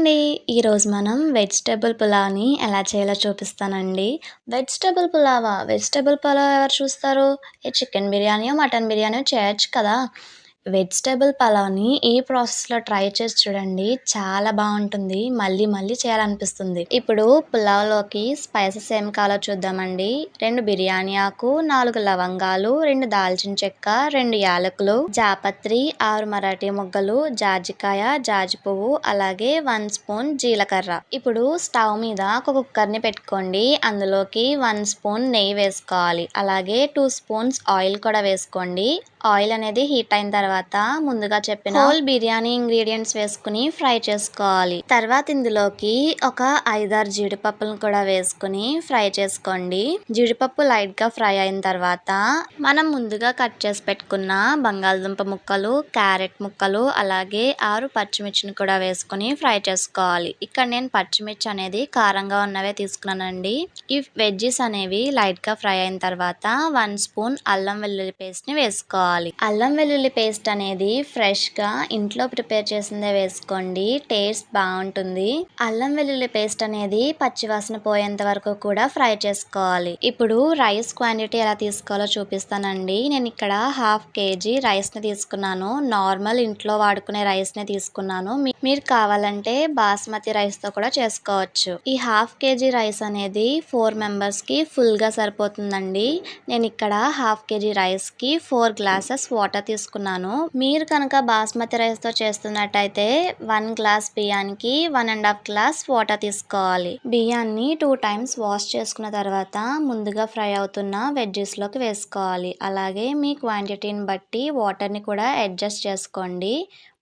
అండి. ఈరోజు మనం వెజిటబుల్ పులావ్‌ని ఎలా చేయాలో చూపిస్తానండి. వెజిటబుల్ పులావా? వెజిటబుల్ పులావ్ ఎవరు చూస్తారు? ఏ చికెన్ బిర్యానీయో, మటన్ బిర్యానీయో చేయొచ్చు కదా! వెజిటబుల్ పలావ్‌ని ఈ ప్రాసెస్‌లో ట్రై చేసి చూడండి. చాలా బావుంటుంది. మళ్ళీ మళ్ళీ చేయాలనిపిస్తుంది. ఇప్పుడు పులావ్‌లోకి స్పైసెస్ ఏం కావాలో చూద్దామండి. 2 బిర్యానీ ఆకు, 4 లవంగాలు, 2 దాల్చిన చెక్క, 2 యాలకులు, జాపత్రి, 6 మరాఠీ మొగ్గలు, జాజికాయ, జాజి పువ్వు, అలాగే 1 స్పూన్ జీలకర్ర. ఇప్పుడు స్టవ్ మీద ఒక కుక్కర్‌ని పెట్టుకోండి. అందులోకి 1 స్పూన్ నెయ్యి వేసుకోవాలి. అలాగే 2 స్పూన్స్ ఆయిల్ కూడా వేసుకోండి. ఆయిల్ అనేది హీట్ అయిన తర్వాత ముందుగా చెప్పిన హోల్ బిర్యానీ ఇంగ్రీడియంట్స్ వేసుకుని ఫ్రై చేసుకోవాలి. తర్వాత ఇందులోకి ఒక 5-6 జీడిపప్పులను కూడా వేసుకుని ఫ్రై చేసుకోండి. జీడిపప్పు లైట్ గా ఫ్రై అయిన తర్వాత మనం ముందుగా కట్ చేసి పెట్టుకున్న బంగాళదుంప ముక్కలు, క్యారెట్ ముక్కలు, అలాగే 6 పచ్చిమిర్చిని కూడా వేసుకుని ఫ్రై చేసుకోవాలి. ఇక్కడ నేను పచ్చిమిర్చి అనేది కారంగా ఉన్నవే తీసుకున్నానండి. ఈ వెజ్జెస్ అనేవి లైట్ గా ఫ్రై అయిన తర్వాత 1 స్పూన్ అల్లం వెల్లుల్లి పేస్ట్ ని వేసుకోవాలి. అల్లం వెల్లుల్లి పేస్ట్ అనేది ఫ్రెష్ గా ఇంట్లో ప్రిపేర్ చేసిందే వేసుకోండి. టేస్ట్ బాగుంటుంది. అల్లం వెల్లుల్లి పేస్ట్ అనేది పచ్చివాసన పోయేంత వరకు కూడా ఫ్రై చేసుకోవాలి. ఇప్పుడు రైస్ క్వాంటిటీ ఎలా తీసుకోవాలో చూపిస్తానండి. నేను ఇక్కడ 1/2 kg రైస్ ని తీసుకున్నాను. నార్మల్ ఇంట్లో వాడుకునే రైస్ ని తీసుకున్నాను. మీరు కావాలంటే బాస్మతి రైస్ తో కూడా చేసుకోవచ్చు. ఈ 1/2 kg రైస్ అనేది 4 మెంబర్స్ కి ఫుల్ గా సరిపోతుందండి. నేను ఇక్కడ 1/2 kg రైస్ కి 4 గ్లాసెస్ వాటర్ తీసుకున్నాను. మీరు కనుక బాస్మతి రైస్ తో చేస్తున్నట్టయితే 1 గ్లాస్ బియ్యానికి 1.5 గ్లాస్ వాటర్ తీసుకోవాలి. బియ్యాన్ని 2 టైమ్స్ వాష్ చేసుకున్న తర్వాత ముందుగా ఫ్రై అవుతున్న వెజ్జెస్ లోకి వేసుకోవాలి. అలాగే మీ క్వాంటిటీని బట్టి వాటర్ ని కూడా అడ్జస్ట్ చేసుకోండి.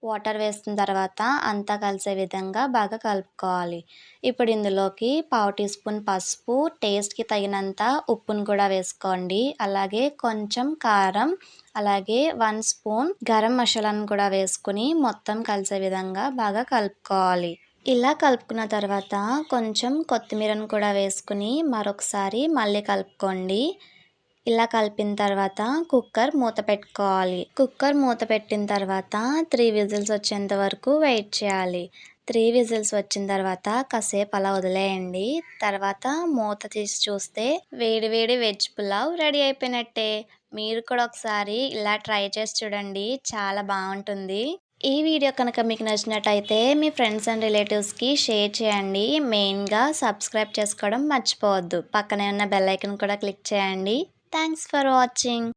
వాటర్ వేసిన తర్వాత అంతా కలిసే విధంగా బాగా కలుపుకోవాలి. ఇప్పుడు ఇందులోకి 1/2 టీ స్పూన్ పసుపు, టేస్ట్‌కి తగినంత ఉప్పును కూడా వేసుకోండి. అలాగే కొంచెం కారం, అలాగే 1 స్పూన్ గరం మసాలాను కూడా వేసుకుని మొత్తం కలిసే విధంగా బాగా కలుపుకోవాలి. ఇలా కలుపుకున్న తర్వాత కొంచెం కొత్తిమీరను కూడా వేసుకుని మరొకసారి మళ్ళీ కలుపుకోండి. ఇలా కలిపిన తర్వాత కుక్కర్ మూత పెట్టుకోవాలి. కుక్కర్ మూత పెట్టిన తర్వాత 3 విజిల్స్ వచ్చేంత వరకు వెయిట్ చేయాలి. 3 విజిల్స్ వచ్చిన తర్వాత కాసేపు అలా వదిలేయండి. తర్వాత మూత తీసి చూస్తే వేడి వేడి వెజ్ పులావ్ రెడీ అయిపోయినట్టే. మీరు కూడా ఒకసారి ఇలా ట్రై చేసి చూడండి. చాలా బాగుంటుంది. ఈ వీడియో కనుక మీకు నచ్చినట్టయితే మీ ఫ్రెండ్స్ అండ్ రిలేటివ్స్కి షేర్ చేయండి. మెయిన్గా సబ్స్క్రైబ్ చేసుకోవడం మర్చిపోవద్దు. పక్కనే ఉన్న బెల్ ఐకాన్ కూడా క్లిక్ చేయండి. Thanks for watching.